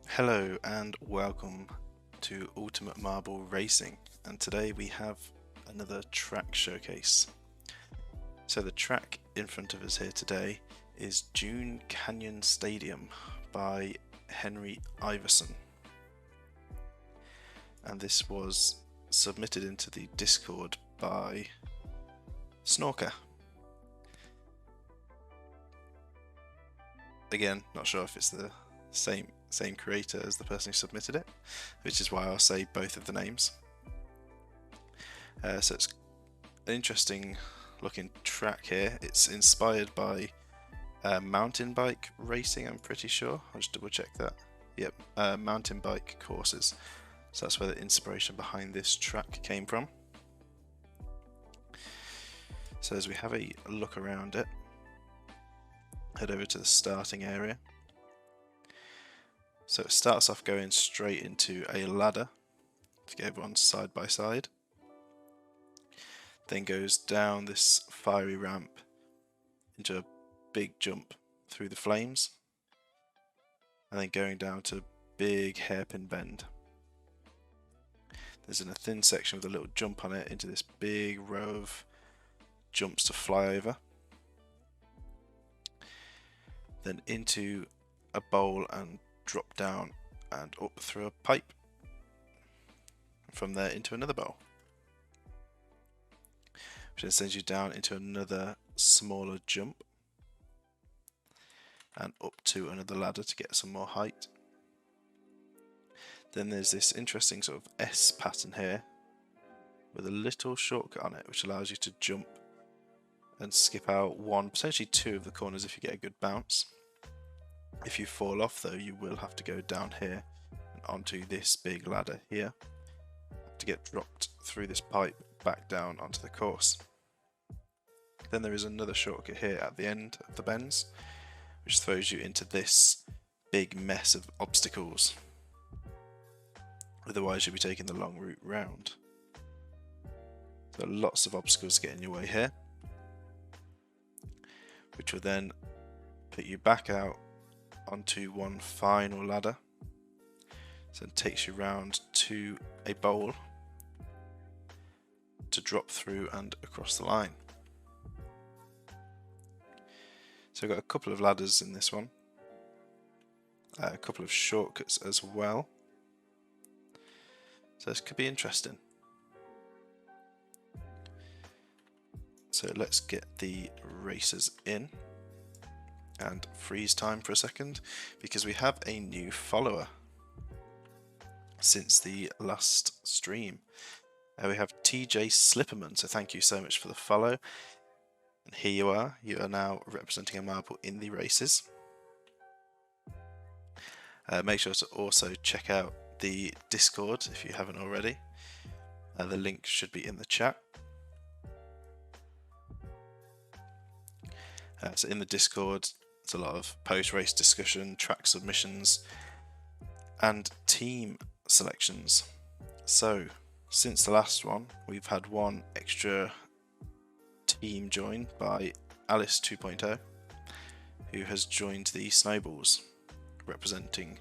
Hello and welcome to Ultimate Marble Racing, and today we have another track showcase. So the track in front of us here today is Dune Canyon Stadium by Henry Iverson, and this was submitted into the Discord by Snorker. Again, not sure if it's the same creator as the person who submitted it, which is why I'll say both of the names. So it's an interesting looking track here. It's inspired by mountain bike racing, I'm pretty sure. I'll just double check that. Yep, mountain bike courses. So that's where the inspiration behind this track came from. So as we have a look around it, head over to the starting area. So it starts off going straight into a ladder to get everyone side by side. Then goes down this fiery ramp into a big jump through the flames. And then going down to a big hairpin bend. There's a thin section with a little jump on it into this big row of jumps to fly over. Then into a bowl and drop down and up through a pipe. From there into another bowl, which then sends you down into another smaller jump and up to another ladder to get some more height. Then there's this interesting sort of S pattern here with a little shortcut on it which allows you to jump and skip out one, potentially two of the corners if you get a good bounce. If you fall off though, you will have to go down here and onto this big ladder here to get dropped through this pipe back down onto the course. Then there is another shortcut here at the end of the bends, which throws you into this big mess of obstacles. Otherwise you'll be taking the long route round. So lots of obstacles get in your way here, which will then put you back out onto one final ladder. So it takes you round to a bowl to drop through and across the line. So we've got a couple of ladders in this one, a couple of shortcuts as well. So this could be interesting. So let's get the racers in and freeze time for a second, because we have a new follower since the last stream. We have TJ Slipperman, so thank you so much for the follow. And here you are now representing a marble in the races. Make sure to also check out the Discord if you haven't already. The link should be in the chat. So in the Discord, there's a lot of post-race discussion, track submissions, and team selections. So since the last one, we've had one extra team joined by Alice 2.0, who has joined the Snowballs, representing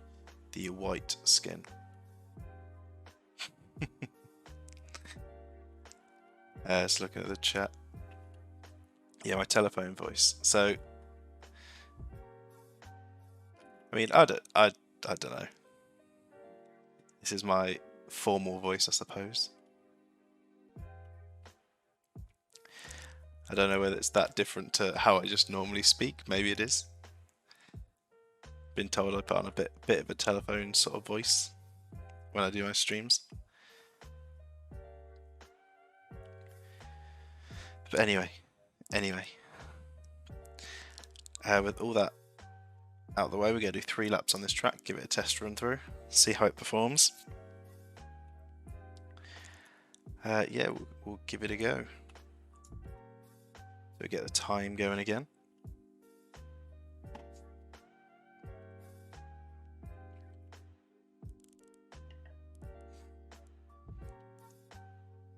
the white skin. Just looking at the chat. Yeah, my telephone voice. So, I mean, I don't know. This is my formal voice, I suppose. I don't know whether it's that different to how I just normally speak. Maybe it is. Been told I put on a bit of a telephone sort of voice when I do my streams. But anyway, with all that out of the way, we're going to do 3 laps on this track, give it a test run through, see how it performs. Yeah, we'll give it a go. So we get the time going again.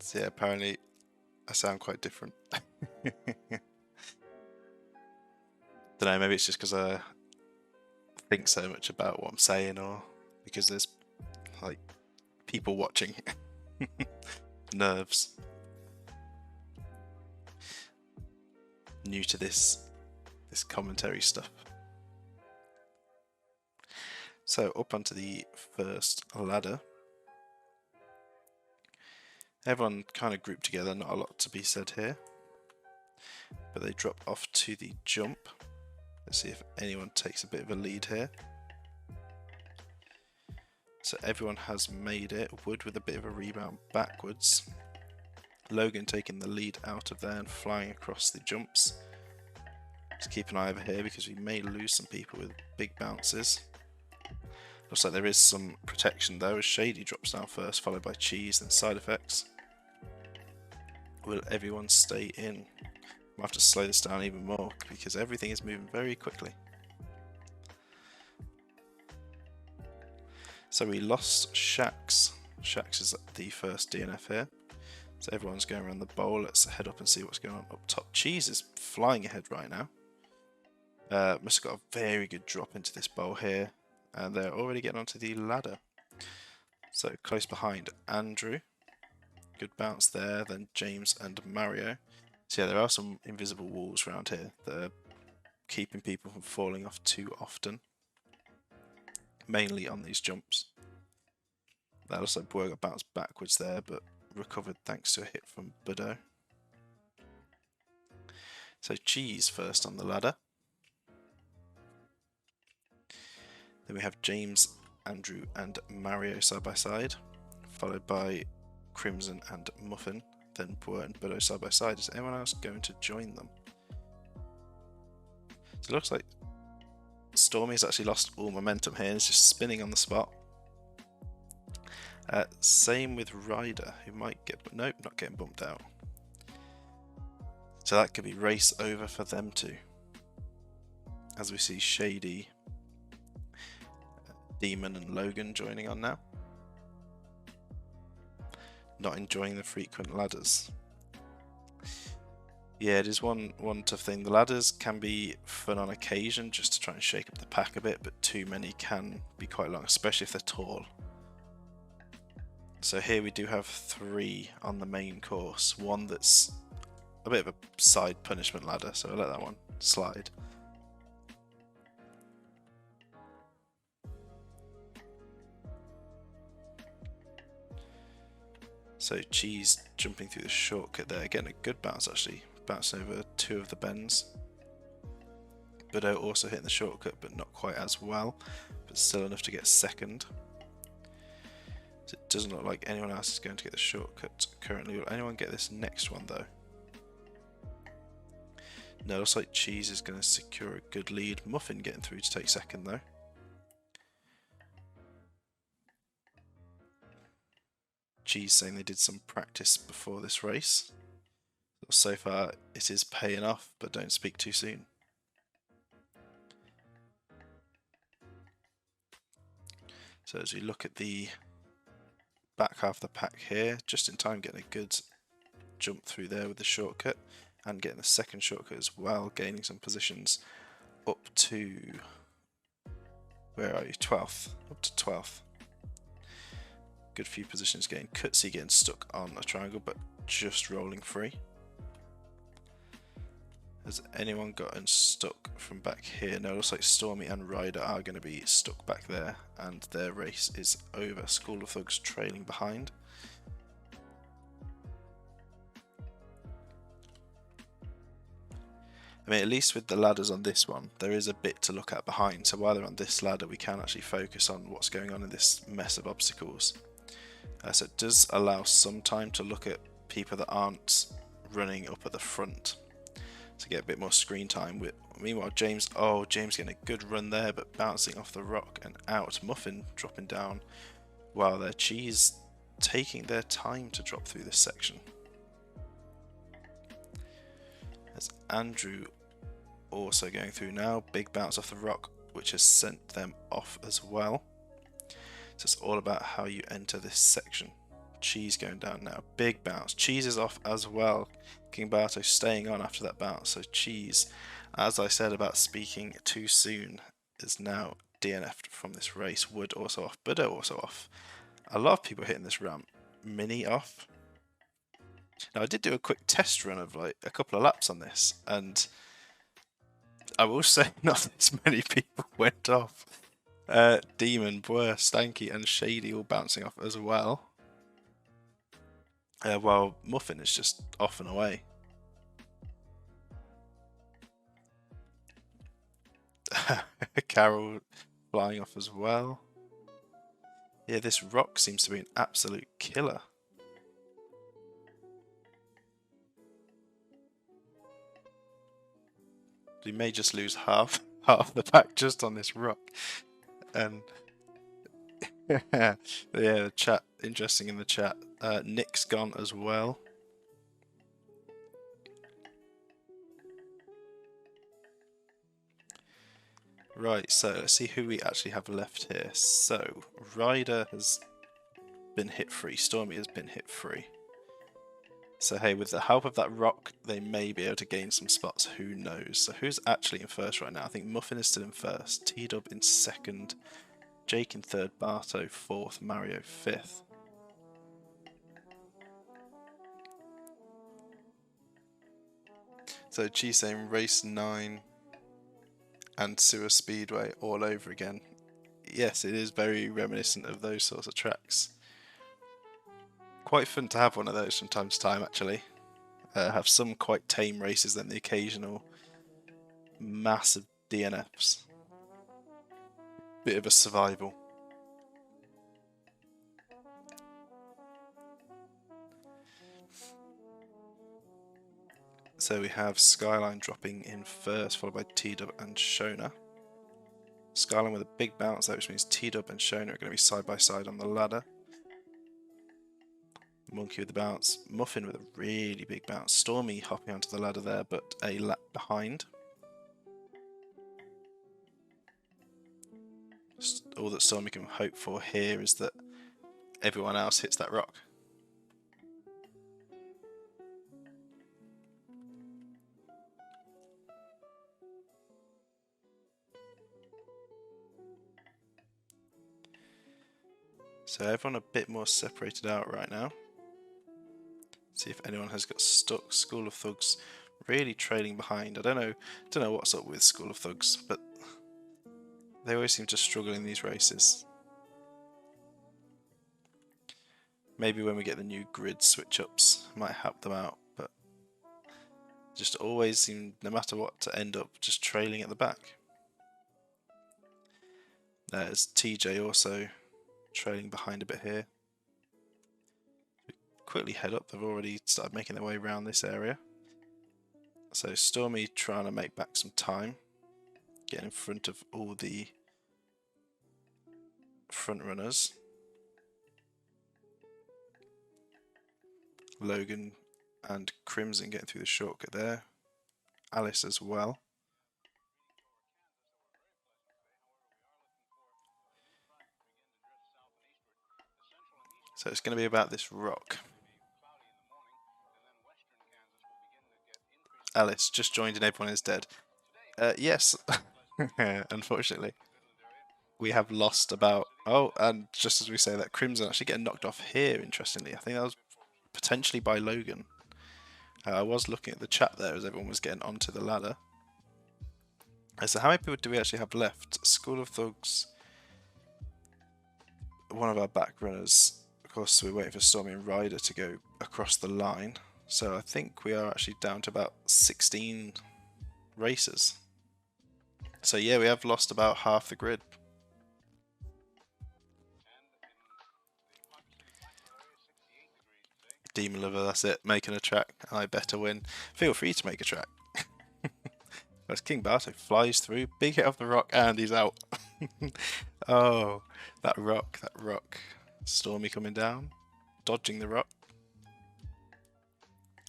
So yeah, apparently I sound quite different. Don't know, maybe it's just because I think so much about what I'm saying, or because there's like people watching. Nerves. New to this commentary stuff. So up onto the first ladder. Everyone kind of grouped together, not a lot to be said here. But they drop off to the jump. Let's see if anyone takes a bit of a lead here. So everyone has made it. Wood with a bit of a rebound backwards. Logan taking the lead out of there and flying across the jumps. Just keep an eye over here because we may lose some people with big bounces. Looks like there is some protection though as Shady drops down first, followed by Cheese and Side Effects. Will everyone stay in? We'll have to slow this down even more because everything is moving very quickly. So we lost Shax. Shax is the first DNF here. So everyone's going around the bowl. Let's head up and see what's going on up top. Cheese is flying ahead right now. Must have got a very good drop into this bowl here. And they're already getting onto the ladder. So close behind Andrew. Good bounce there. Then James and Mario. So yeah, there are some invisible walls around here that are keeping people from falling off too often. Mainly on these jumps. That looks like Boer got bounced backwards there, but recovered thanks to a hit from Budo. So Cheese first on the ladder. Then we have James, Andrew and Mario side by side, followed by Crimson and Muffin, then Boer and Budo side by side. Is anyone else going to join them? So it looks like Stormy has actually lost all momentum here and is just spinning on the spot. Same with Ryder, who might get, nope, not getting bumped out. So that could be race over for them too. As we see Shady, Demon and Logan joining on now. Not enjoying the frequent ladders. Yeah, it is one tough thing. The ladders can be fun on occasion just to try and shake up the pack a bit, but too many can be quite long, especially if they're tall. So here we do have 3 on the main course. One that's a bit of a side punishment ladder, so I'll let that one slide. So Cheese jumping through the shortcut there, getting a good bounce actually, bouncing over 2 of the bends. Budo also hitting the shortcut, but not quite as well, but still enough to get second. It doesn't look like anyone else is going to get the shortcut currently. Will anyone get this next one though? No, it looks like Cheese is going to secure a good lead. Muffin getting through to take second though. Cheese saying they did some practice before this race. So far it is paying off, but don't speak too soon. So as we look at the back half of the pack here, just in time getting a good jump through there with the shortcut and getting the second shortcut as well, gaining some positions up to, where are you, 12th, up to 12th. Good few positions getting Cutsy getting stuck on a triangle but just rolling free. Has anyone gotten stuck from back here? No, it looks like Stormy and Ryder are going to be stuck back there and their race is over. School of Thugs trailing behind. I mean, at least with the ladders on this one, there is a bit to look at behind. So while they're on this ladder, we can actually focus on what's going on in this mess of obstacles. So it does allow some time to look at people that aren't running up at the front, to get a bit more screen time. Meanwhile, James getting a good run there, but bouncing off the rock and out. Muffin dropping down, while their Cheese taking their time to drop through this section. As Andrew also going through now, big bounce off the rock, which has sent them off as well. So it's all about how you enter this section. Cheese going down now, big bounce. Cheese is off as well. King Barto staying on after that bounce. So Cheese, as I said about speaking too soon, is now DNF'd from this race. Wood also off, Buddo also off. A lot of people hitting this ramp. Mini off. Now I did do a quick test run of like a couple of laps on this, and I will say not as many people went off. Demon, Bwer, Stanky, and Shady all bouncing off as well. While Muffin is just off and away. Carol flying off as well. Yeah, this rock seems to be an absolute killer. We may just lose half the pack just on this rock. And yeah, the chat, interesting in the chat. Nick's gone as well. Right, so let's see who we actually have left here. So, Ryder has been hit free, Stormy has been hit free. So hey, with the help of that rock, they may be able to gain some spots, who knows. So who's actually in first right now? I think Muffin is still in first, T-Dub in second, Jake in third, Barto fourth, Mario fifth. So G saying race 9 and Sewer Speedway all over again. Yes, it is very reminiscent of those sorts of tracks. Quite fun to have one of those from time to time, actually. Have some quite tame races, then the occasional massive DNFs. Bit of a survival. So we have Skyline dropping in first, followed by T-Dub and Shona. Skyline with a big bounce there, which means T-Dub and Shona are going to be side by side on the ladder. Monkey with the bounce, Muffin with a really big bounce, Stormy hopping onto the ladder there, but a lap behind. All that Stormy can hope for here is that everyone else hits that rock. So everyone a bit more separated out right now. See if anyone has got stuck. School of Thugs really trailing behind. I don't know what's up with School of Thugs, but they always seem to struggle in these races. Maybe when we get the new grid switch ups, might help them out, but just always seem, no matter what, to end up just trailing at the back. There's TJ also trailing behind a bit here. Quickly head up, they've already started making their way around this area. So Stormy trying to make back some time, get in front of all the front runners. Logan and Crimson getting through the shortcut there. Alice as well. So it's going to be about this rock. Alice just joined and everyone is dead. Yes, unfortunately. We have lost about... Oh, and just as we say that, Crimson actually getting knocked off here, interestingly. I think that was potentially by Logan. I was looking at the chat there as everyone was getting onto the ladder. So how many people do we actually have left? School of Thugs, one of our back runners. Of course, we're waiting for Stormy and Ryder to go across the line. So I think we are actually down to about 16 racers. So yeah, we have lost about half the grid. Demon Lover, that's it, making a track. I better win. Feel free to make a track. As King Barto flies through, big hit off the rock, and he's out. Oh, that rock, that rock. Stormy coming down, dodging the rock.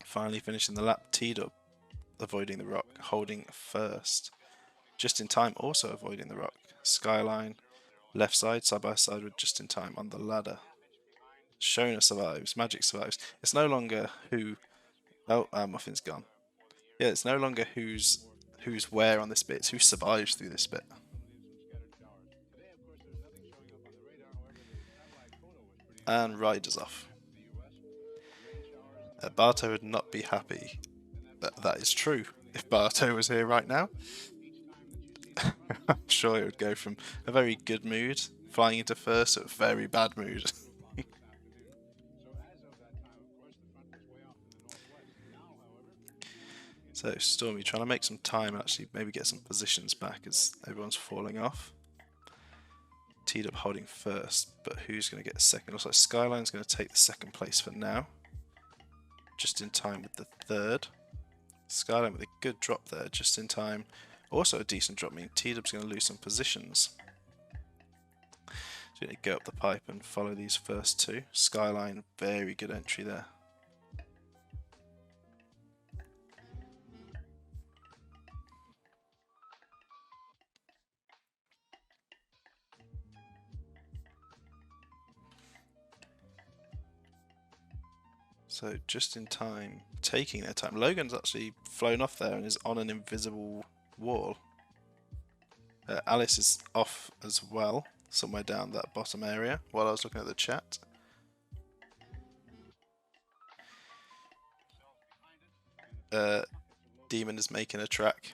Finally finishing the lap, T-Dub avoiding the rock, holding first. Just in time, also avoiding the rock. Skyline, left side by side with just in time on the ladder. Shona survives, Magic survives. It's no longer who... Oh, Muffin's gone. Yeah, it's no longer who's where on this bit, it's who survives through this bit. And Ryder's off. Barto would not be happy that is true. If Barto was here right now, I'm sure it would go from a very good mood, flying into first, to a very bad mood. So Stormy trying to make some time and actually maybe get some positions back as everyone's falling off. Teed up holding first, but who's going to get second? Looks like Skyline's going to take the second place for now. Just in time with the third. Skyline with a good drop there, just in time. Also a decent drop, meaning T-Dub's going to lose some positions. So going to go up the pipe and follow these first two. Skyline, very good entry there. So just in time, taking their time. Logan's actually flown off there and is on an invisible wall. Alice is off as well, somewhere down that bottom area while I was looking at the chat. Demon is making a track.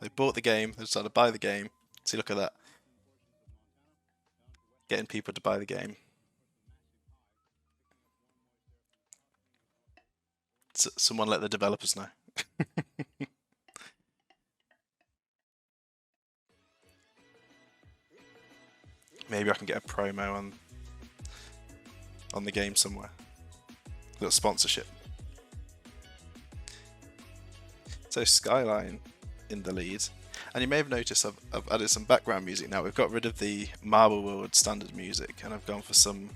They bought the game, they decided to buy the game. See, look at that. Getting people to buy the game. Someone let the developers know. Maybe I can get a promo on the game somewhere. Got sponsorship. So Skyline in the lead. And you may have noticed I've added some background music now. We've got rid of the Marble World standard music and I've gone for something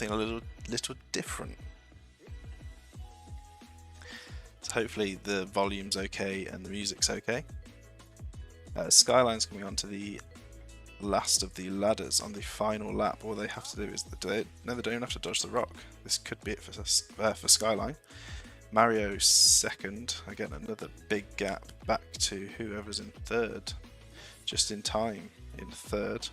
a little different. So hopefully the volume's okay and the music's okay. Skyline's coming on to the last of the ladders on the final lap. All they have to do is they don't even have to dodge the rock. This could be it for Skyline. Mario second, again another big gap back to whoever's in third, just in time in third.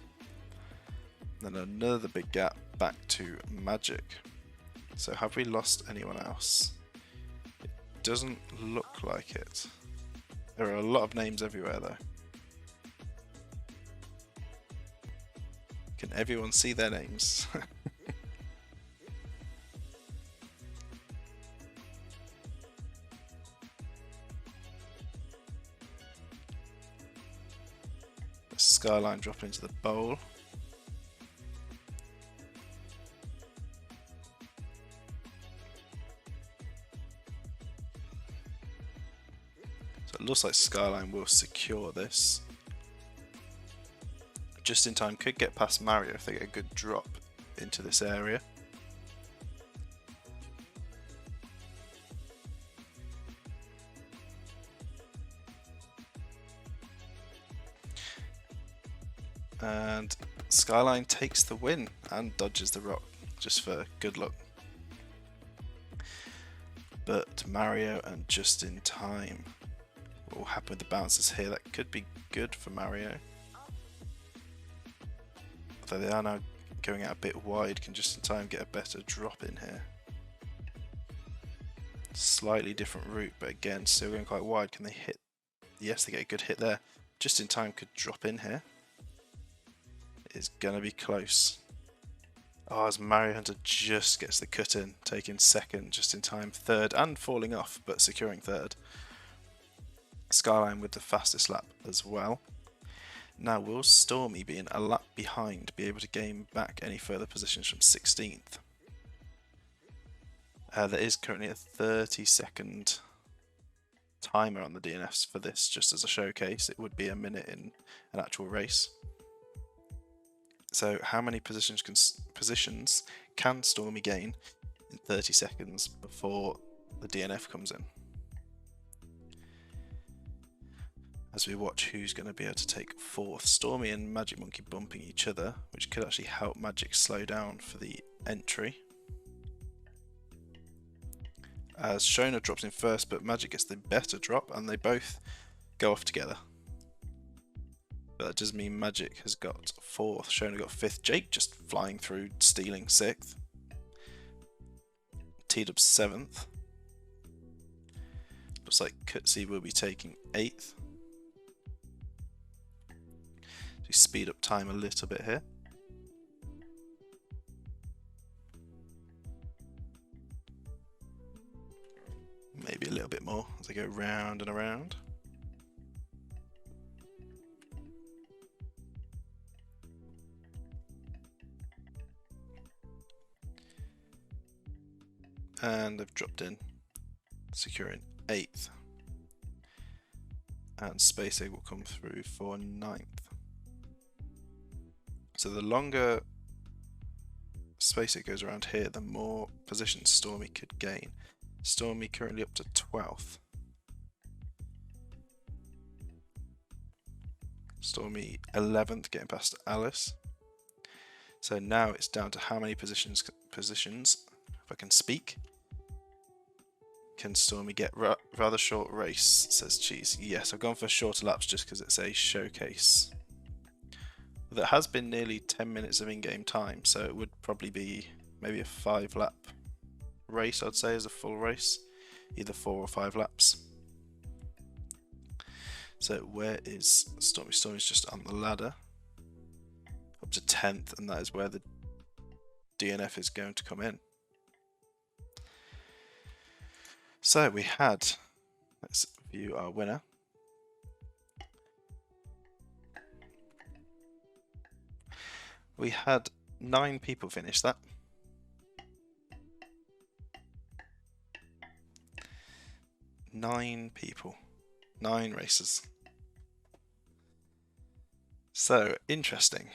Then another big gap back to Magic. So have we lost anyone else? It doesn't look like it. There are a lot of names everywhere though. Can everyone see their names? Skyline dropping into the bowl. So it looks like Skyline will secure this. Just in time could get past Mario if they get a good drop into this area. And Skyline takes the win and dodges the rock just for good luck. But Mario and just in time. What will happen with the bouncers here? That could be good for Mario. Although they are now going out a bit wide, can just in time get a better drop in here. Slightly different route, but again, still going quite wide. Can they hit? Yes, they get a good hit there. Just in time could drop in here. It's going to be close. Oh, as Mario Hunter just gets the cut in, taking second, just in time, third, and falling off, but securing third. Skyline with the fastest lap as well. Now, will Stormy, being a lap behind, be able to gain back any further positions from 16th? There is currently a 30-second timer on the DNFs for this, just as a showcase. It would be a minute in an actual race. So how many positions can Stormy gain in 30 seconds before the DNF comes in? As we watch who's going to be able to take fourth. Stormy and Magic Monkey bumping each other, which could actually help Magic slow down for the entry. As Shona drops in first, but Magic gets the better drop and they both go off together. But that does mean Magic has got 4th, Shona got 5th, Jake just flying through, stealing 6th. T-Dub's 7th. Looks like Kutsi will be taking 8th. So speed up time a little bit here. Maybe a little bit more as I go round and around. And they've dropped in, securing 8th. And Space Egg will come through for 9th. So the longer Space Egg goes around here, the more positions Stormy could gain. Stormy currently up to 12th. Stormy 11th, getting past Alice. So now it's down to how many positions, if I can speak. Can Stormy get rather short race, says Cheese. Yes, I've gone for shorter laps just because it's a showcase. There has been nearly 10 minutes of in-game time, so it would probably be maybe a 5-lap race, I'd say, as a full race. Either 4 or 5 laps. So where is Stormy? Stormy's just on the ladder. Up to 10th, and that is where the DNF is going to come in. So we had, let's view our winner. We had 9 people finish that. 9 people, 9 races. So interesting.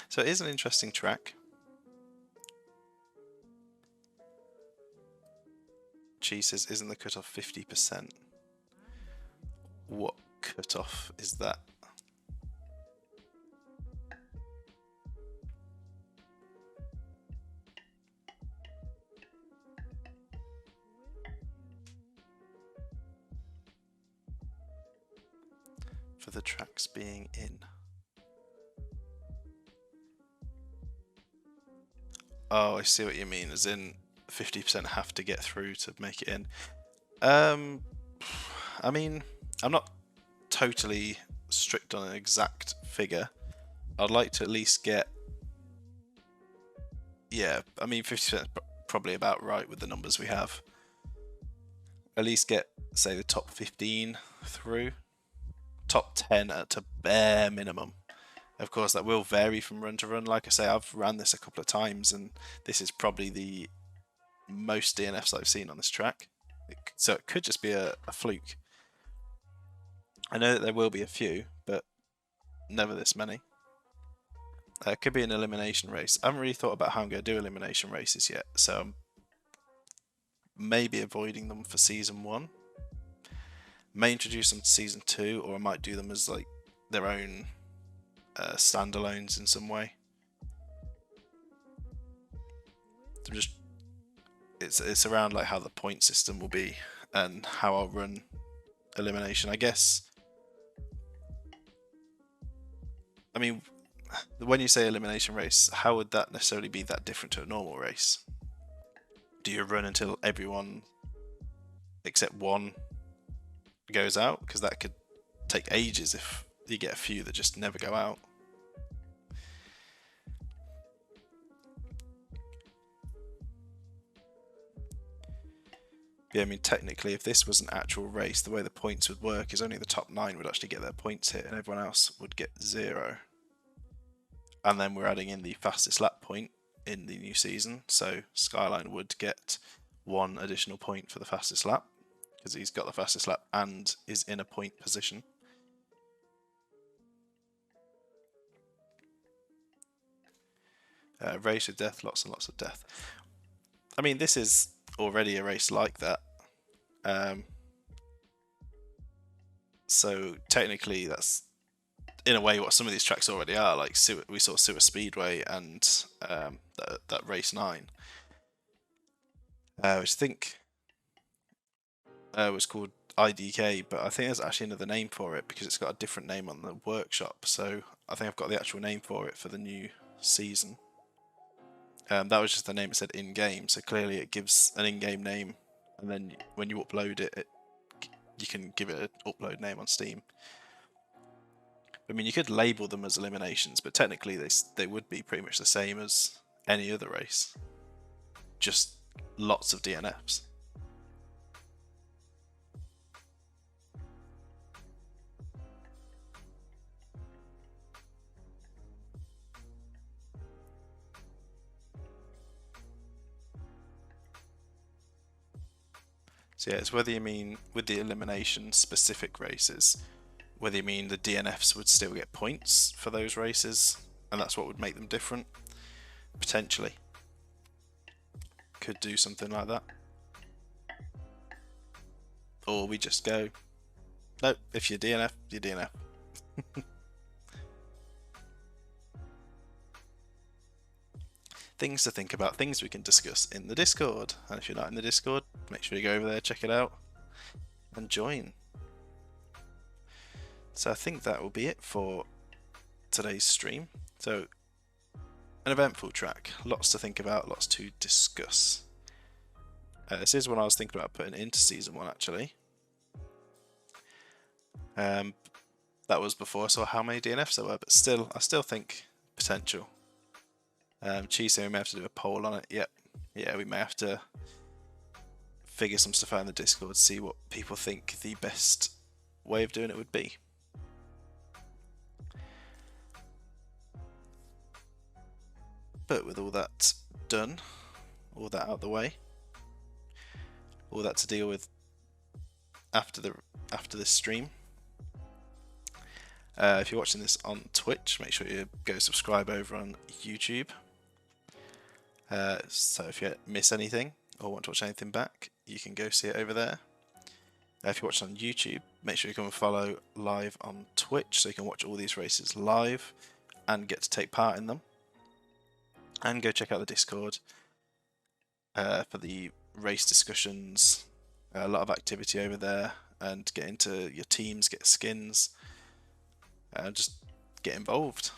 So it is an interesting track. Cheese says, isn't the cutoff 50%? What cutoff is that? For the tracks being in. Oh, I see what you mean, as in 50% have to get through to make it in. I mean, I'm not totally strict on an exact figure. I'd like to at least get, yeah, I mean 50% is probably about right with the numbers we have. At least get, say, the top 15 through. Top 10 at a bare minimum. Of course, that will vary from run to run. Like I say, I've ran this a couple of times, and this is probably the most DNFs I've seen on this track. So it could just be a fluke. I know that there will be a few, but never this many. It could be an elimination race. I haven't really thought about how I'm going to do elimination races yet, so I'm maybe avoiding them for Season 1. May introduce them to Season 2, or I might do them as like their own standalones in some way. It's around like how the point system will be and how I'll run elimination, I guess. I mean, when you say elimination race, how would that necessarily be that different to a normal race? Do you run until everyone except one goes out? Because that could take ages if you get a few that just never go out. Yeah, I mean, technically, if this was an actual race, the way the points would work is only the top 9 would actually get their points hit, and everyone else would get 0. And then we're adding in the fastest lap point in the new season, so Skyline would get 1 additional point for the fastest lap, because he's got the fastest lap and is in a point position. Race of death, lots and lots of death. I mean, this is already a race like that. So technically that's in a way what some of these tracks already are, like we saw Sewer Speedway and that race 9, which I think was called IDK, but I think there's actually another name for it because it's got a different name on the workshop. So I think I've got the actual name for it for the new season. That was just the name it said in-game, so clearly it gives an in-game name, and then when you upload it, you can give it an upload name on Steam. I mean, you could label them as eliminations, but technically they would be pretty much the same as any other race. Just lots of DNFs. So yeah, it's whether you mean with the elimination specific races, whether you mean the DNFs would still get points for those races, and that's what would make them different. Potentially. Could do something like that. Or we just go, nope, if you're DNF, you're DNF. Things to think about, things we can discuss in the Discord. And if you're not in the Discord, make sure you go over there, check it out, and join. So I think that will be it for today's stream. So, an eventful track, lots to think about, lots to discuss. This is one I was thinking about putting into Season 1 actually. That was before I saw how many DNFs there were, but still, I still think potential. Cheese, we may have to do a poll on it. Yep. Yeah, we may have to figure some stuff out in the Discord, see what people think the best way of doing it would be. But with all that done, all that out of the way, all that to deal with after this stream. If you're watching this on Twitch, make sure you go subscribe over on YouTube. So if you miss anything or want to watch anything back, you can go see it over there. If you're watching on YouTube, make sure you come and follow live on Twitch so you can watch all these races live and get to take part in them. And go check out the Discord for the race discussions. A lot of activity over there, and get into your teams, get skins, just get involved.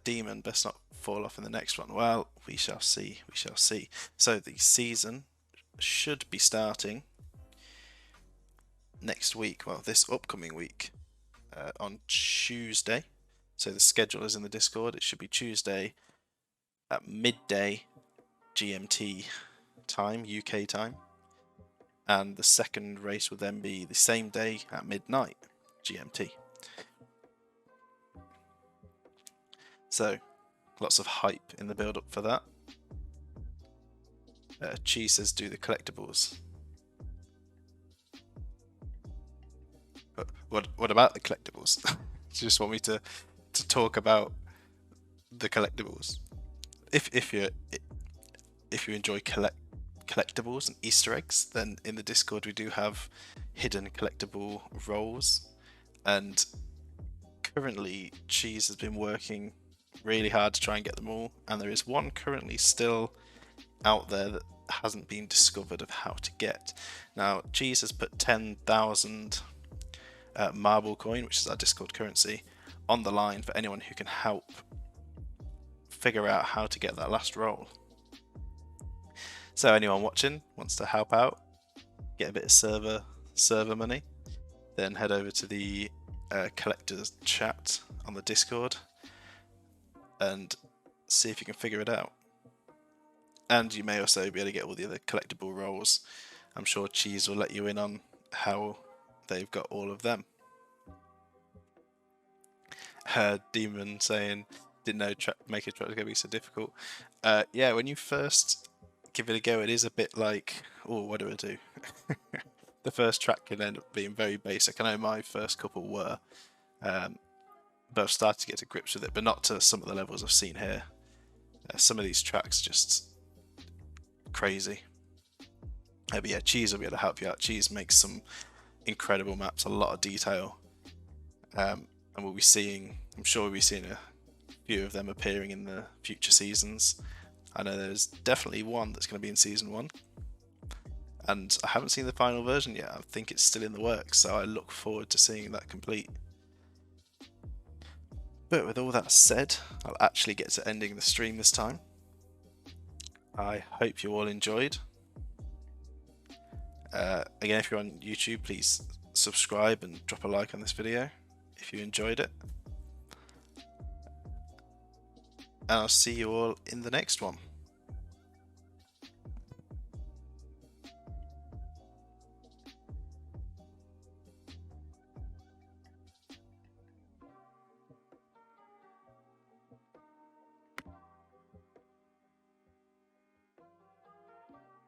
Demon best not fall off in the next one. Well, we shall see. We shall see. So the season should be starting next week. Well, this upcoming week on Tuesday. So the schedule is in the Discord. It should be Tuesday at midday GMT time, UK time. And the second race will then be the same day at midnight GMT. So, lots of hype in the build up for that. Cheese says do the collectibles. What about the collectibles? Do you just want me to talk about the collectibles? If you enjoy collectibles and Easter eggs, then in the Discord we do have hidden collectible roles, and currently Cheese has been working really hard to try and get them all, and there is one currently still out there that hasn't been discovered of how to get. Now Cheese has put 10,000 marble coin, which is our Discord currency, on the line for anyone who can help figure out how to get that last roll. So anyone watching wants to help out, get a bit of server money, then head over to the collectors chat on the Discord and see if you can figure it out. And you may also be able to get all the other collectible rolls. I'm sure Cheese will let you in on how they've got all of them. Demon saying, didn't know make a track was going to be so difficult. Yeah, when you first give it a go, it is a bit like, oh, what do I do? The first track can end up being very basic. I know my first couple were, but I've started to get to grips with it, but not to some of the levels I've seen here. Some of these tracks just crazy. But yeah, Cheese will be able to help you out. Cheese makes some incredible maps, a lot of detail, and we'll be seeing, I'm sure we'll be seeing a few of them appearing in the future seasons. I know there's definitely one that's going to be in Season 1. And I haven't seen the final version yet. I think it's still in the works, so I look forward to seeing that complete. But with all that said, I'll actually get to ending the stream this time. I hope you all enjoyed. Again, if you're on YouTube, please subscribe and drop a like on this video if you enjoyed it. And I'll see you all in the next one.